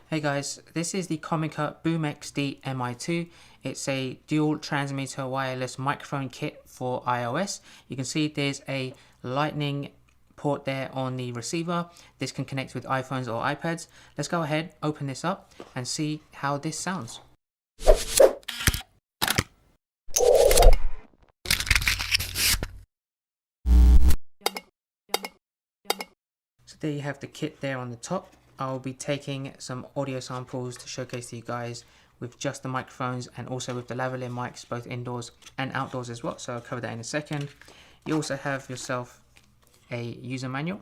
Hey guys, this is the Comica BoomX MI2. It's a dual transmitter wireless microphone kit for iOS. You can see there's a lightning port there on the receiver. This can connect with iPhones or iPads. Let's go ahead, open this up and see how this sounds. So there you have the kit there on the top. I'll be taking some audio samples to showcase to you guys with just the microphones and also with the lavalier mics, both indoors and outdoors as well. So I'll cover that in a second. You also have yourself a user manual.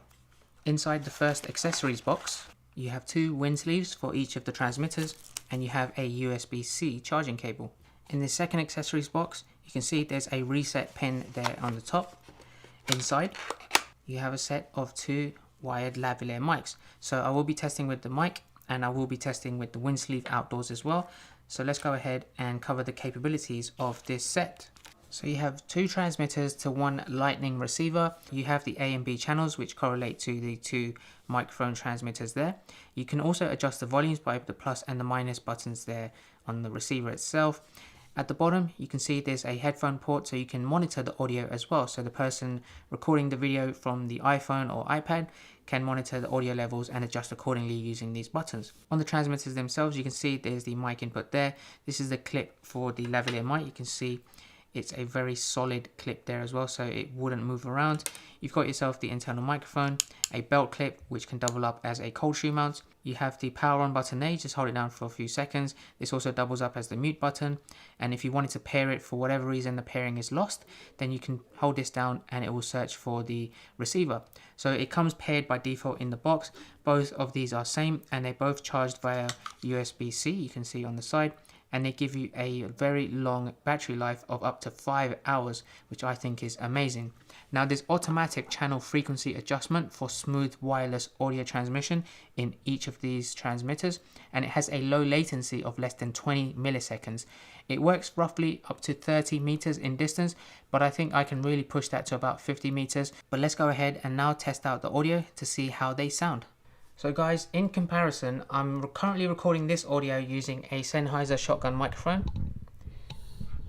Inside the first accessories box, you have two wind sleeves for each of the transmitters and you have a USB-C charging cable. In the second accessories box, you can see there's a reset pin there on the top. Inside, you have a set of two wired lavalier mics. So I will be testing with the mic and I will be testing with the wind sleeve outdoors as well. So let's go ahead and cover the capabilities of this set. So you have two transmitters to one lightning receiver. You have the A and B channels which correlate to the two microphone transmitters there. You can also adjust the volumes by the plus and the minus buttons there on the receiver itself. At the bottom, you can see there's a headphone port so you can monitor the audio as well. So the person recording the video from the iPhone or iPad can monitor the audio levels and adjust accordingly using these buttons. On the transmitters themselves, you can see there's the mic input there. This is the clip for the lavalier mic. You can see it's a very solid clip there as well, so it wouldn't move around. You've got yourself the internal microphone, a belt clip which can double up as a cold shoe mount. You have the power on button there, just hold it down for a few seconds. This also doubles up as the mute button, and if you wanted to pair it for whatever reason the pairing is lost, then you can hold this down and it will search for the receiver. So it comes paired by default in the box. Both of these are same and they're both charged via USB-C, you can see on the side. And they give you a very long battery life of up to 5 hours, which I think is amazing. Now there's automatic channel frequency adjustment for smooth wireless audio transmission in each of these transmitters, and it has a low latency of less than 20 milliseconds. It works roughly up to 30 meters in distance, but I think I can really push that to about 50 meters. But let's go ahead and now test out the audio to see how they sound. So guys, in comparison, I'm currently recording this audio using a Sennheiser shotgun microphone.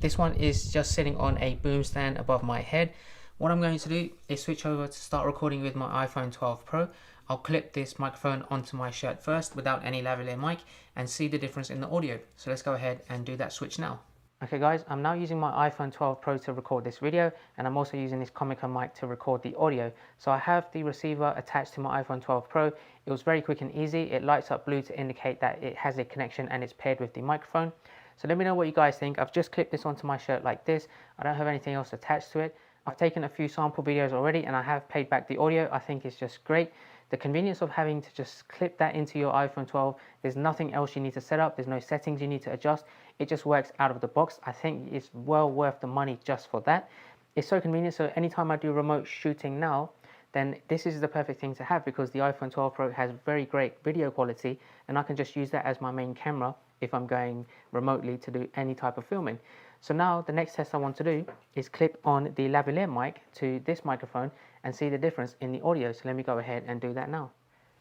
This one is just sitting on a boom stand above my head. What I'm going to do is switch over to start recording with my iPhone 12 Pro. I'll clip this microphone onto my shirt first without any lavalier mic and see the difference in the audio. So let's go ahead and do that switch now. Okay guys, I'm now using my iPhone 12 Pro to record this video, and I'm also using this Comica mic to record the audio. So I have the receiver attached to my iPhone 12 Pro. It was very quick and easy. It lights up blue to indicate that it has a connection and it's paired with the microphone. So let me know what you guys think. I've just clipped this onto my shirt like this. I don't have anything else attached to it. I've taken a few sample videos already and I have played back the audio. I think it's just great. The convenience of having to just clip that into your iPhone 12, there's nothing else you need to set up, there's no settings you need to adjust, it just works out of the box. I think it's well worth the money just for that. It's so convenient, so anytime I do remote shooting now, then this is the perfect thing to have because the iPhone 12 Pro has very great video quality and I can just use that as my main camera if I'm going remotely to do any type of filming. So now the next test I want to do is clip on the lavalier mic to this microphone and see the difference in the audio. So let me go ahead and do that now.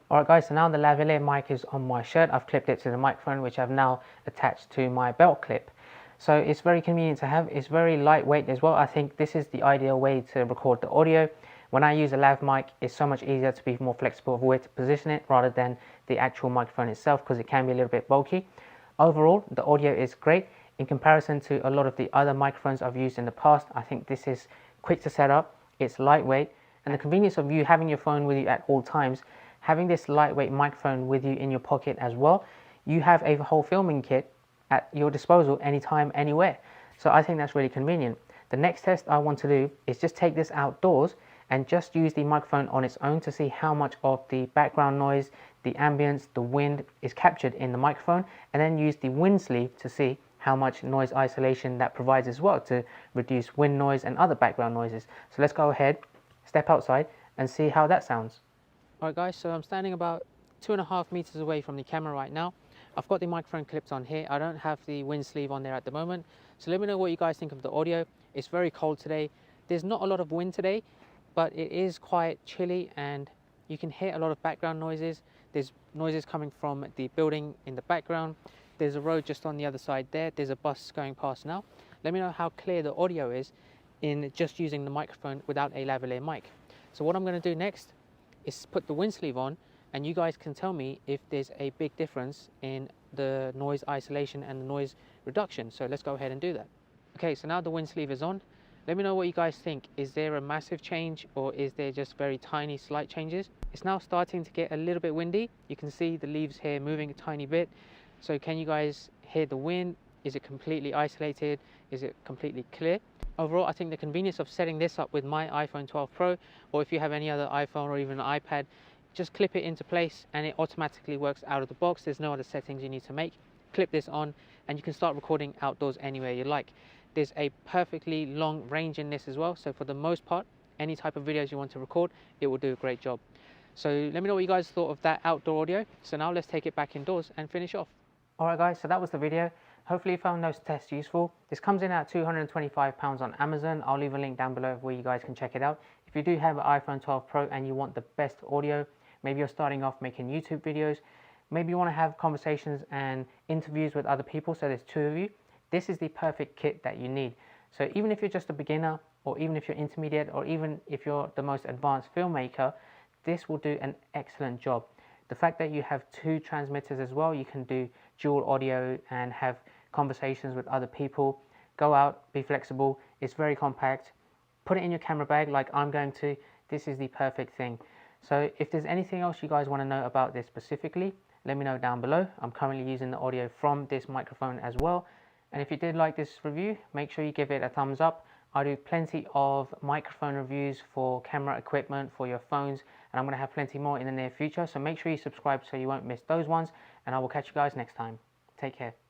Alright guys, so now the lavalier mic is on my shirt. I've clipped it to the microphone, which I've now attached to my belt clip. So it's very convenient to have. It's very lightweight as well. I think this is the ideal way to record the audio. When I use a lav mic, it's so much easier to be more flexible of where to position it rather than the actual microphone itself because it can be a little bit bulky. Overall, the audio is great. In comparison to a lot of the other microphones I've used in the past, I think this is quick to set up, it's lightweight, and the convenience of you having your phone with you at all times, having this lightweight microphone with you in your pocket as well, you have a whole filming kit at your disposal anytime, anywhere. So I think that's really convenient. The next test I want to do is just take this outdoors and just use the microphone on its own to see how much of the background noise, the ambience, the wind is captured in the microphone, and then use the wind sleeve to see how much noise isolation that provides as well to reduce wind noise and other background noises. So let's go ahead, step outside and see how that sounds. Alright guys, so I'm standing about 2.5 meters away from the camera right now. I've got the microphone clipped on here. I don't have the wind sleeve on there at the moment. So let me know what you guys think of the audio. It's very cold today. There's not a lot of wind today, but it is quite chilly and you can hear a lot of background noises. There's noises coming from the building in the background. There's a road just on the other side there. There's a bus going past now. Let me know how clear the audio is in just using the microphone without a lavalier mic. So what I'm going to do next is put the wind sleeve on, and you guys can tell me if there's a big difference in the noise isolation and the noise reduction. So let's go ahead and do that. Okay, so now the wind sleeve is on. Let me know what you guys think. Is there a massive change, or is there just very tiny slight changes? It's now starting to get a little bit windy. You can see the leaves here moving a tiny bit. So can you guys hear the wind? Is it completely isolated? Is it completely clear? Overall, I think the convenience of setting this up with my iPhone 12 Pro, or if you have any other iPhone or even an iPad, just clip it into place and it automatically works out of the box. There's no other settings you need to make. Clip this on and you can start recording outdoors anywhere you like. There's a perfectly long range in this as well, so for the most part, any type of videos you want to record, it will do a great job. So let me know what you guys thought of that outdoor audio. So now let's take it back indoors and finish off. Alright guys, so that was the video. Hopefully you found those tests useful. This comes in at £225 on Amazon. I'll leave a link down below where you guys can check it out. If you do have an iPhone 12 Pro and you want the best audio, maybe you're starting off making YouTube videos, maybe you want to have conversations and interviews with other people, so there's two of you, this is the perfect kit that you need. So even if you're just a beginner, or even if you're intermediate, or even if you're the most advanced filmmaker, this will do an excellent job. The fact that you have two transmitters as well, you can do dual audio and have conversations with other people. Go out, be flexible, it's very compact. Put it in your camera bag like I'm going to. This is the perfect thing. So if there's anything else you guys want to know about this specifically, let me know down below. I'm currently using the audio from this microphone as well. And if you did like this review, make sure you give it a thumbs up. I do plenty of microphone reviews for camera equipment, for your phones, and I'm going to have plenty more in the near future. So make sure you subscribe so you won't miss those ones, and I will catch you guys next time. Take care.